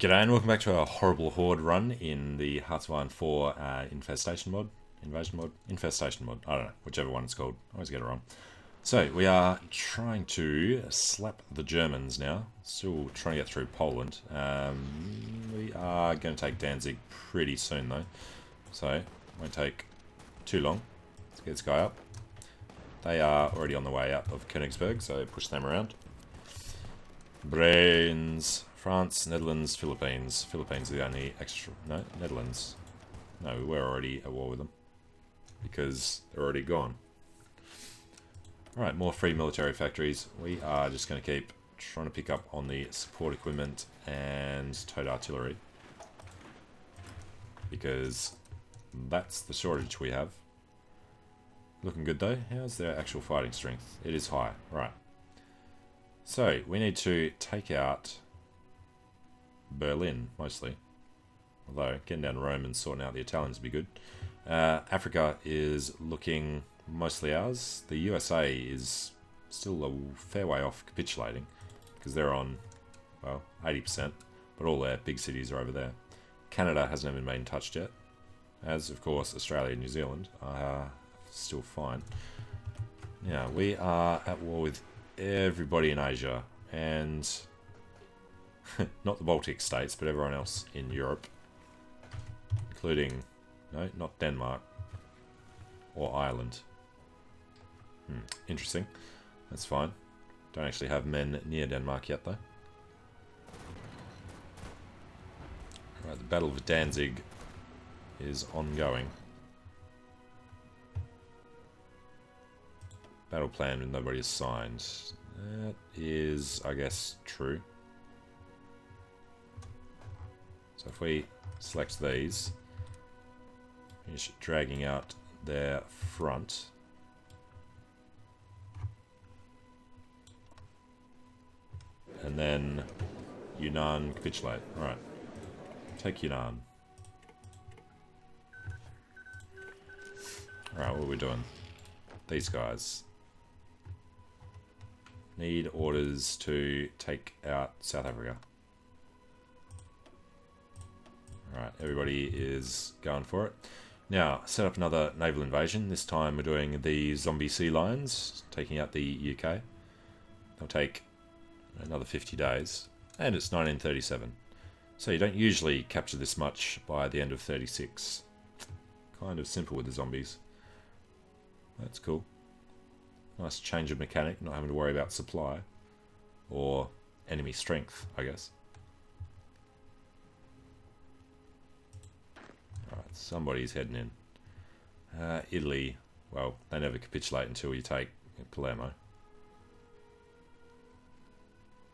G'day and welcome back to our horrible Horde run in the HOI IV Infestation mod. Invasion mod? Infestation mod. I don't know. Whichever one it's called. I always get it wrong. So, we are trying to slap the Germans now. Still trying to get through Poland. We are going to take Danzig pretty soon though. So, it won't take too long. Let's get this guy up. They are already on the way out of Königsberg, so push them around. Brains. France, Netherlands, Philippines. Philippines are the only extra... No, Netherlands. No, we were already at war with them. Because they're already gone. Alright, more free military factories. We are just going to keep trying to pick up on the support equipment and towed artillery. Because that's the shortage we have. Looking good though. How's their actual fighting strength? It is high. Right. So, we need to take out Berlin, mostly. Although, getting down to Rome and sorting out the Italians would be good. Africa is looking mostly ours. The USA is still a fair way off capitulating, because they're on, well, 80%, but all their big cities are over there. Canada hasn't even been touched yet, as, of course, Australia and New Zealand are still fine. Now, we are at war with everybody in Asia, and not the Baltic states, but everyone else in Europe. Including, no, not Denmark. Or Ireland. Interesting. That's fine. Don't actually have men near Denmark yet, though. Alright, the Battle of Danzig is ongoing. Battle plan with nobody assigned. That is, I guess, true. So if we select these, finish dragging out their front. And then Yunnan capitulate. Alright. Take Yunnan. Alright, what are we doing? These guys need orders to take out South Africa. Alright, everybody is going for it. Now, set up another naval invasion. This time we're doing the zombie sea lions, taking out the UK. They'll take another 50 days. And it's 1937. So you don't usually capture this much by the end of 36. Kind of simple with the zombies. That's cool. Nice change of mechanic, not having to worry about supply. Or enemy strength, I guess. Alright, somebody's heading in. Italy, well, they never capitulate until you take Palermo.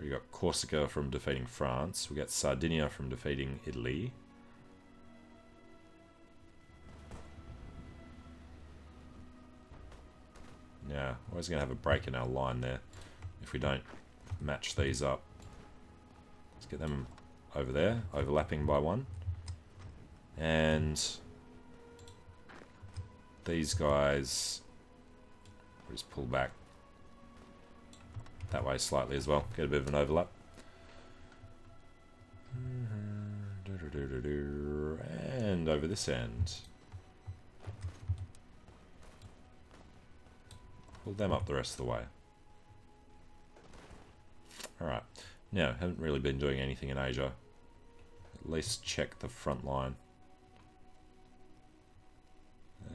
We got Corsica from defeating France. We got Sardinia from defeating Italy. Yeah, we're always going to have a break in our line there if we don't match these up. Let's get them over there, overlapping by one. And these guys, we'll just pull back that way slightly as well. Get a bit of an overlap. And over this end. Pull them up the rest of the way. Alright. Now, haven't really been doing anything in Asia. At least check the front line.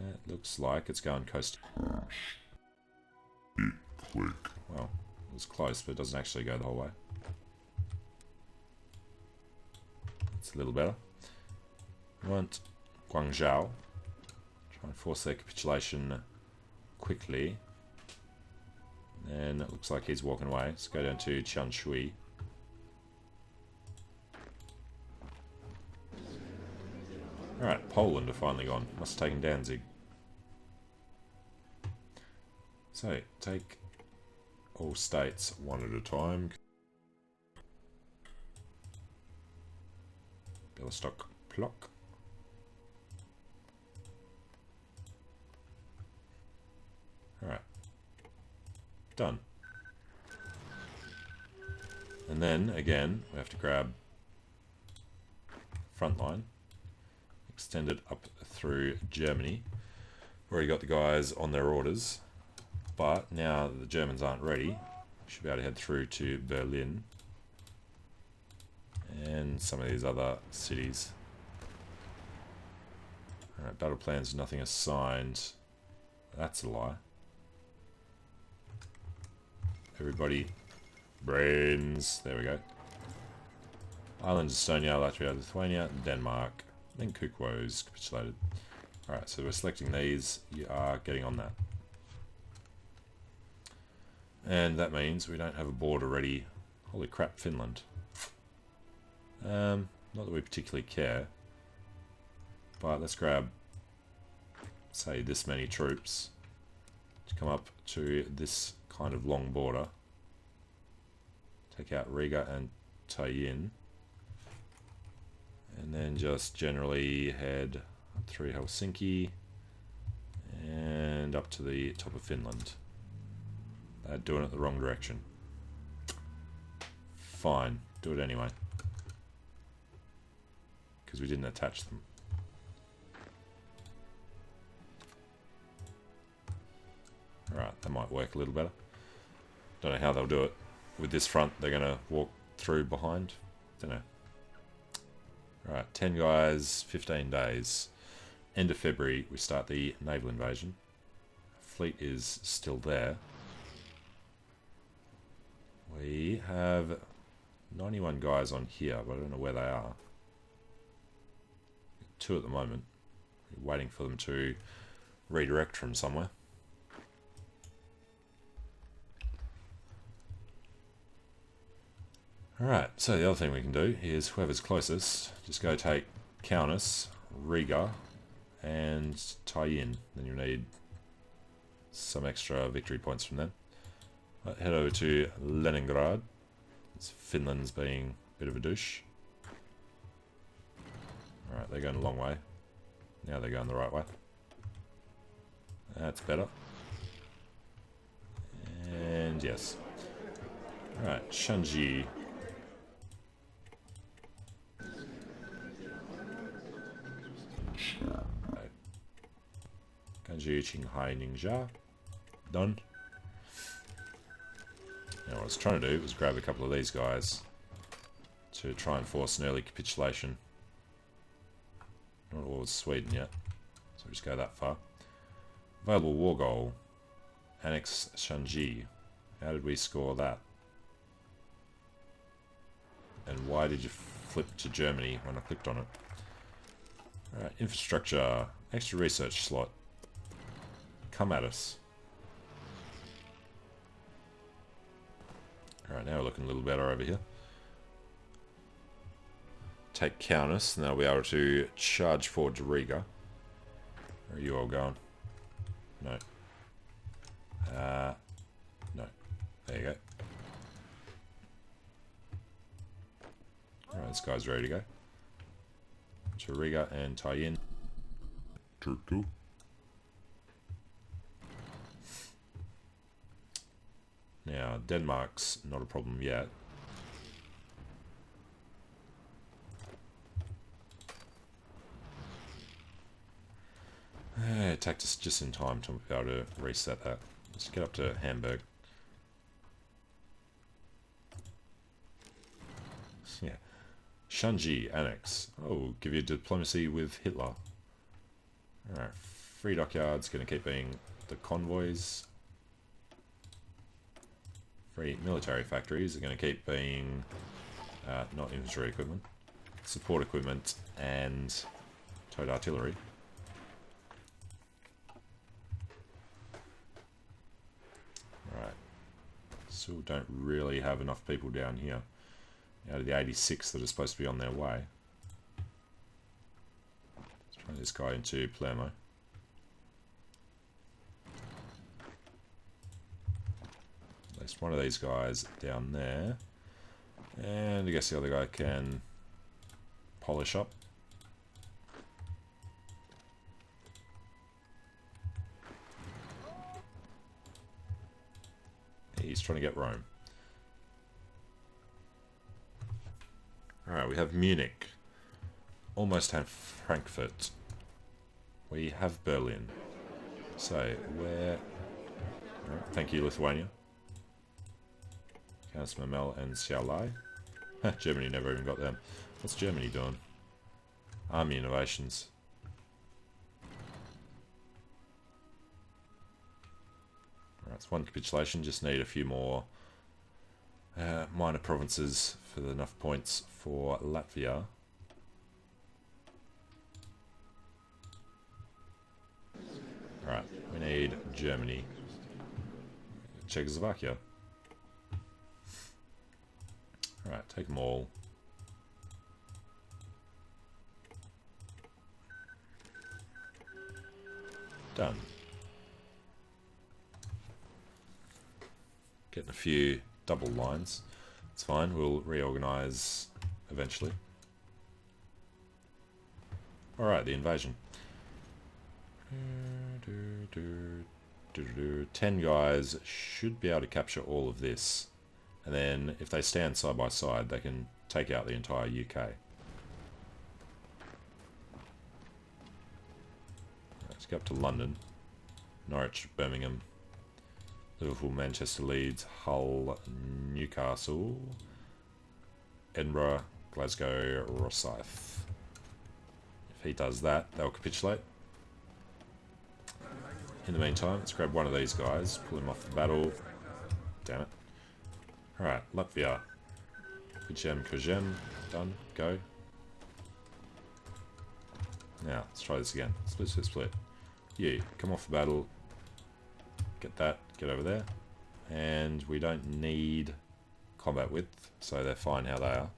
It looks like it's going coast. Click. Well, it was close, but it doesn't actually go the whole way. It's a little better. We want Guangzhou. Try and force their capitulation quickly. And it looks like he's walking away. Let's go down to Chanshui. Alright, Poland are finally gone. Must have taken Danzig. So, take all states one at a time. Białystok Plock. Alright. Done. And then, again, we have to grab front line. Extend it up through Germany. Already got the guys on their orders. But now that the Germans aren't ready, we should be able to head through to Berlin. And some of these other cities. Alright, battle plans, nothing assigned. That's a lie. Everybody, brains. There we go. Ireland, Estonia, Latvia, Lithuania, Denmark. Then Kukwo's capitulated. Alright, so we're selecting these. You are getting on that. And that means we don't have a border ready. Holy crap, Finland. Not that we particularly care. But let's grab, say, this many troops to come up to this kind of long border. Take out Riga and Tallinn. And then just generally head up through Helsinki and up to the top of Finland. They're doing it the wrong direction. Fine, do it anyway. Because we didn't attach them. Alright, that might work a little better. Don't know how they'll do it. With this front, they're going to walk through behind. Don't know. Alright, 10 guys, 15 days. End of February, we start the naval invasion. Fleet is still there. We have 91 guys on here, but I don't know where they are. 2 at the moment. We're waiting for them to redirect from somewhere. Alright, so the other thing we can do is whoever's closest, just go take Kaunas, Riga, and Tallinn. Then you'll need some extra victory points from them. Head over to Leningrad. It's Finland's being a bit of a douche. Alright, they're going a long way. Now they're going the right way. That's better. And yes. Alright, Shanxi. Ganji, Qinghai, Ningxia. Done. Now what I was trying to do was grab a couple of these guys to try and force an early capitulation. Not all with Sweden yet, so we just go that far. Available war goal. Annex Shanxi. How did we score that? And why did you flip to Germany when I clicked on it? Alright, infrastructure. Extra research slot. Come at us. Alright, now we're looking a little better over here. Take Kaunas, and they'll be able to charge forward to Riga. Where are you all going? No. No. There you go. Alright, this guy's ready to go. To Riga and Tallinn. Turku. Now, Denmark's not a problem yet. It attacked us just in time to be able to reset that. Let's get up to Hamburg. Yeah. Shanxi annex. Oh, give you diplomacy with Hitler. Alright, free dockyards going to keep being the convoys. Free military factories are going to keep being not infantry equipment, support equipment and towed artillery. Right, still don't really have enough people down here out of the 86 that are supposed to be on their way. Let's try this guy into Palermo. At least one of these guys down there. And I guess the other guy can polish up. He's trying to get Rome. Alright, we have Munich. almost have Frankfurt. We have Berlin. So, where... Oh, thank you, Lithuania. Council Mamel and Xiaolai. Germany never even got them. What's Germany doing? Army innovations. Alright, it's one capitulation. Just need a few more minor provinces for enough points for Latvia. Alright, we need Germany. Czechoslovakia. Alright, take them all. Done. Getting a few double lines. It's fine, we'll reorganize eventually. Alright, the invasion. 10 guys should be able to capture all of this. And then if they stand side by side, they can take out the entire UK. Let's go up to London, Norwich, Birmingham, Liverpool, Manchester, Leeds, Hull, Newcastle, Edinburgh, Glasgow, Rosyth. If he does that, they'll capitulate. In the meantime, let's grab one of these guys, pull him off the battle. Damn it. Alright, Latvia. Kujem, Kujem. Done. Go. Now, let's try this again. Split, split, split. You, come off the battle. Get that. Get over there. And we don't need combat width, so they're fine how they are.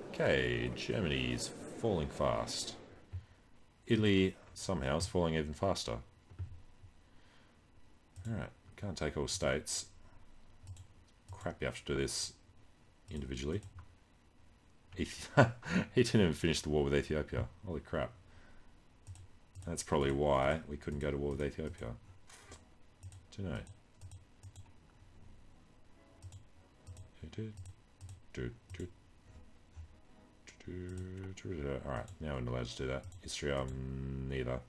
Okay, Germany's falling fast. Italy somehow is falling even faster. Alright, can't take all states. Crap, you have to do this individually. He didn't even finish the war with Ethiopia. Holy crap. That's probably why we couldn't go to war with Ethiopia. Do you know? Alright, now we're not allowed to do that. Istria, neither.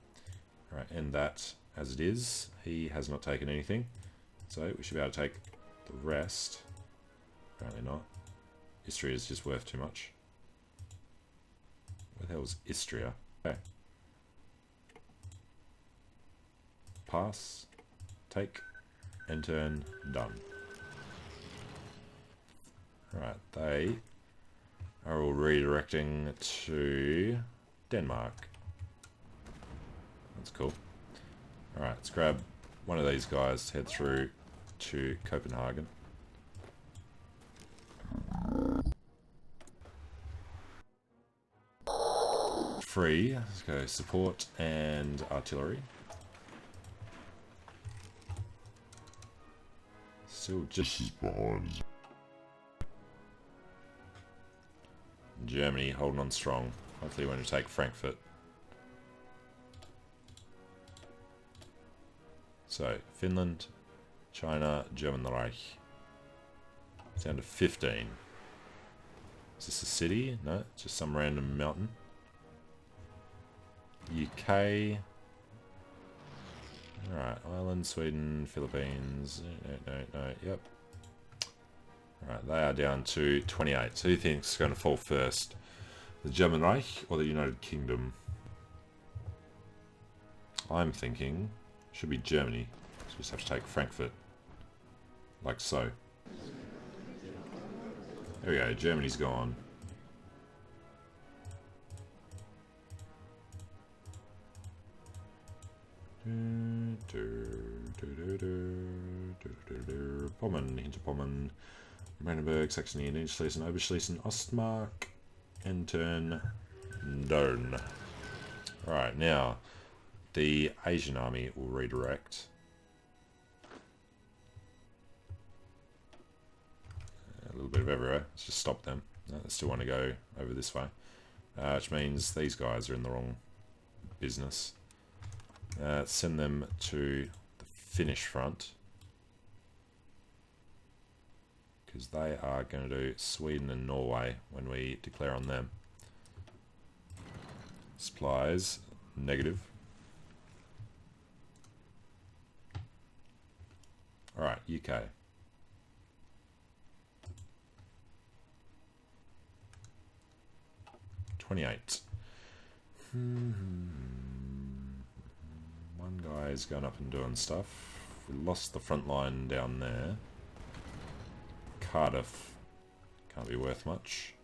Alright, end that as it is. He has not taken anything. So we should be able to take the rest. Apparently not. Istria is just worth too much. Where the hell is Istria? Okay. Pass. Take. End turn. Done. Alright, they are all redirecting to Denmark. That's cool. Alright, let's grab one of these guys, head through to Copenhagen. Free. Let's go support and artillery. Still just behind. Germany holding on strong. Hopefully when we take Frankfurt. So, Finland, China, German Reich. It's down to 15. Is this a city? No, it's just some random mountain. UK. Alright, Ireland, Sweden, Philippines. No, yep. Alright, they are down to 28. So who do you think is going to fall first? The German Reich or the United Kingdom? I'm thinking should be Germany. So we just have to take Frankfurt. Like so. There we go, Germany's gone. Pommern, Hinterpommern, Brandenburg, Saxony, Niederschlesien, Oberschlesien, Ostmark, Entern, Dern. Alright, now the Asian army will redirect. A little bit of everywhere. Let's just stop them. No, they still want to go over this way. Which means these guys are in the wrong business. Send them to the Finnish front. because they are going to do Sweden and Norway when we declare on them. Supplies, negative. Alright, UK. $28. One guy's going up and doing stuff. We lost the front line down there. Cardiff can't be worth much.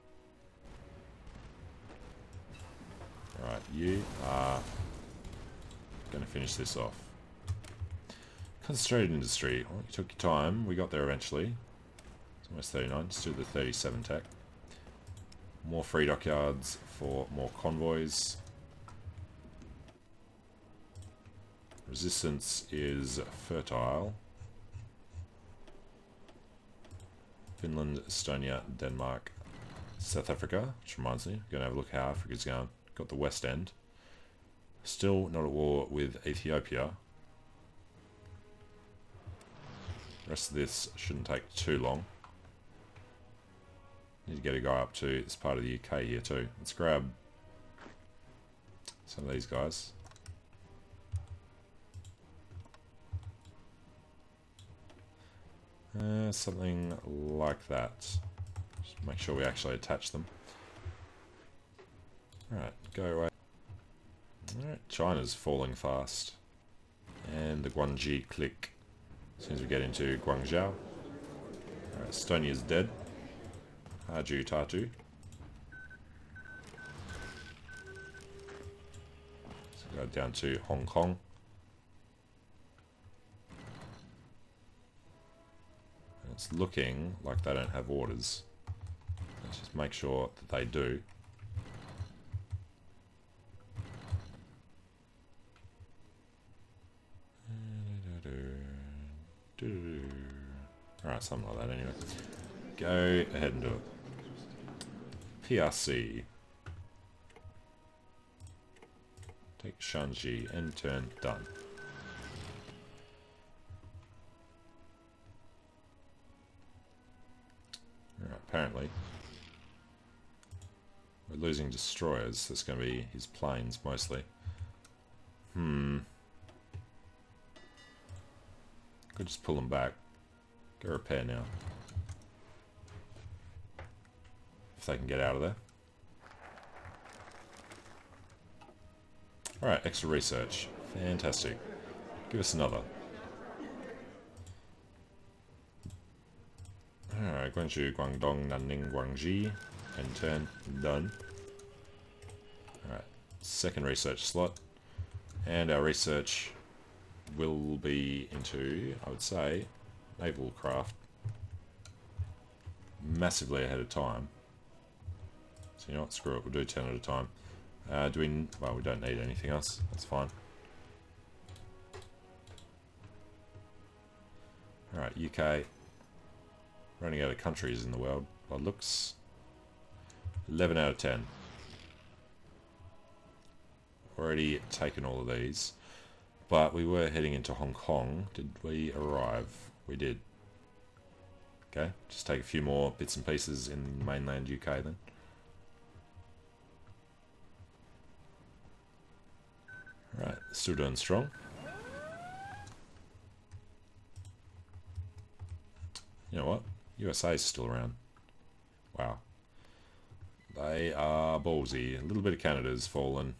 Alright, you are going to finish this off. Concentrated industry. Well, you took your time. We got there eventually. It's almost 39. Let's do the 37 tack. More free dockyards for more convoys. Resistance is fertile. Finland, Estonia, Denmark, South Africa, which reminds me, I'm going to have a look how Africa's going. Got the West End. Still not at war with Ethiopia. The rest of this shouldn't take too long. Need to get a guy up to this part of the UK here too. Let's grab some of these guys. Something like that. Just make sure we actually attach them. Alright, go away. Alright, China's falling fast. And the Guangxi click as soon as we get into Guangzhou. Alright, Estonia's dead. Haju Tatu. So go down to Hong Kong. And it's looking like they don't have orders. Let's just make sure that they do. Alright, something like that anyway. Go ahead and do it. PRC. Take Shanxi, end turn, done. Alright, apparently we're losing destroyers. That's going to be his planes mostly. Could just pull them back. Go repair now. If they can get out of there. Alright, extra research. Fantastic. Give us another. Alright, Guangzhou, Guangdong, Nanning, Guangxi. End turn, done. Alright, second research slot. And our research will be into, I would say, naval craft. Massively ahead of time. So you know what, screw it, we'll do 10 at a time. Well, we don't need anything else, that's fine. Alright, UK. Running out of countries in the world, by looks. 11 out of 10. Already taken all of these. But we were heading into Hong Kong. Did we arrive? We did. Okay, just take a few more bits and pieces in mainland UK then. Right, still doing strong. You know what? USA is still around. Wow. They are ballsy. A little bit of Canada's fallen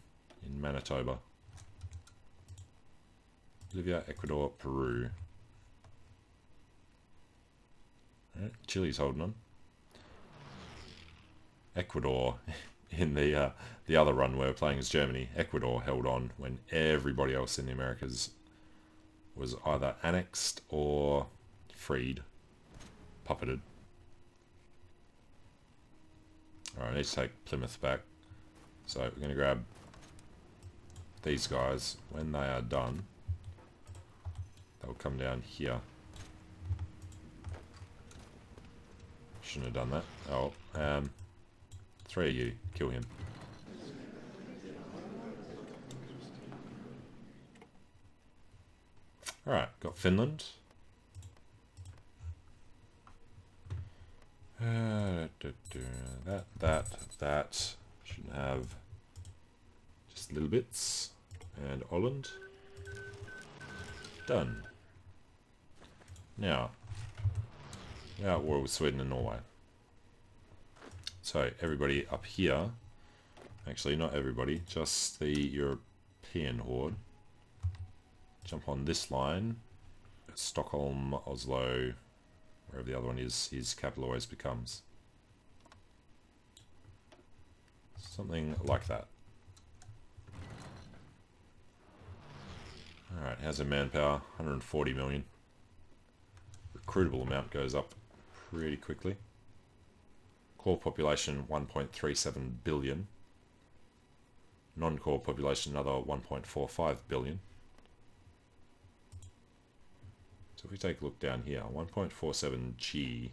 in Manitoba. Bolivia, Ecuador, Peru. Right, Chile's holding on. Ecuador, in the other run we were playing as Germany, Ecuador held on when everybody else in the Americas was either annexed or freed, puppeted. Alright, I need to take Plymouth back. So we're going to grab these guys. When they are done, they'll come down here. Shouldn't have done that. Oh, 3 of you. Kill him. Alright, got Finland. That. Shouldn't have just little bits. And Holland. Done. Now, we're at war with Sweden and Norway. So everybody up here, actually not everybody, just the European horde, jump on this line. Stockholm, Oslo, wherever the other one is, his capital always becomes. Something like that. Alright, how's our manpower? 140 million. Recruitable amount goes up pretty quickly. Core population 1.37 billion. Non-core population another 1.45 billion. So if we take a look down here, 1.47 G.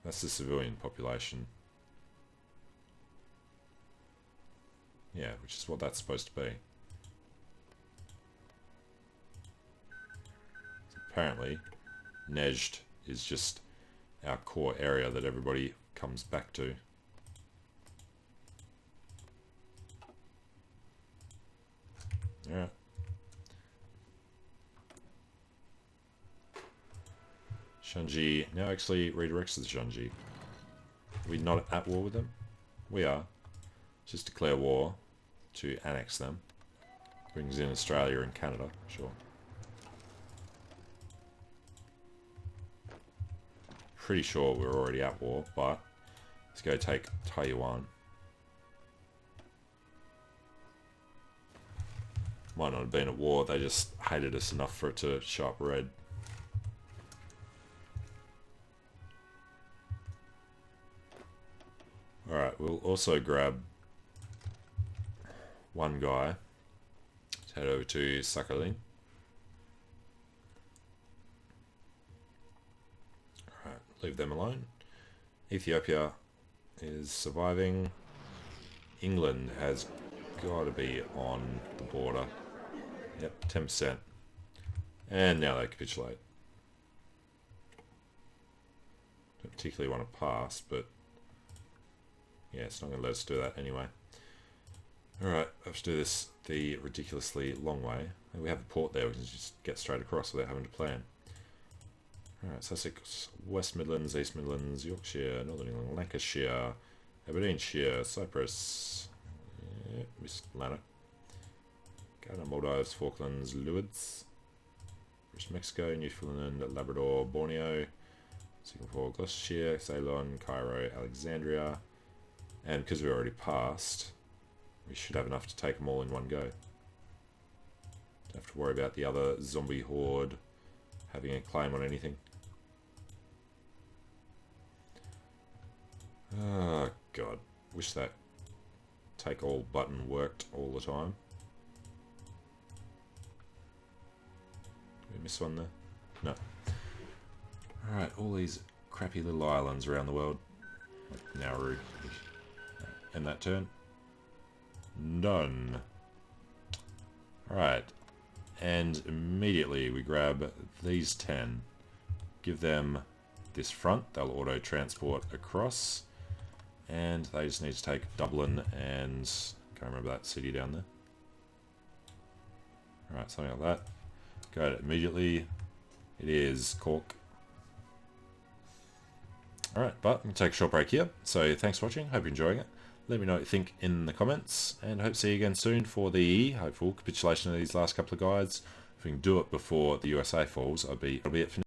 That's the civilian population. Yeah, which is what that's supposed to be. So apparently, Nejd is just our core area that everybody comes back to. Yeah. Shanxi now actually redirects to the Shanxi. Are we not at war with them? We are. Just declare war to annex them. Brings in Australia and Canada, sure. Pretty sure we're already at war, but let's go take Taiwan. Might not have been at war, they just hated us enough for it to show up red. Alright, we'll also grab one guy to head over to Sakhalin. Alright, leave them alone. Ethiopia is surviving. England has got to be on the border. Yep, 10%. And now they capitulate. Don't particularly want to pass, but yeah, it's not going to let us do that anyway. Alright, I have to do this the ridiculously long way. And we have a port there, we can just get straight across without having to plan. Alright, Sussex, West Midlands, East Midlands, Yorkshire, Northern England, Lancashire, Aberdeenshire, Cyprus, yeah, missed Lanark, Ghana, Maldives, Falklands, Leeward, British Mexico, Newfoundland, Labrador, Borneo, Singapore, Gloucestershire, Ceylon, Cairo, Alexandria. And because we already passed, we should have enough to take them all in one go. Don't have to worry about the other zombie horde having a claim on anything. Oh god, wish that take all button worked all the time. Did we miss one there? No. Alright, all these crappy little islands around the world. Like Nauru. End that turn. Done. Alright. And immediately we grab these 10. Give them this front. They'll auto-transport across. And they just need to take Dublin and... can't remember that city down there. Alright, something like that. Go immediately. It is Cork. Alright, but I'm going to take a short break here. So thanks for watching. Hope you're enjoying it. Let me know what you think in the comments, and hope to see you again soon for the hopeful capitulation of these last couple of guides. If we can do it before the USA falls, it'll be it for now.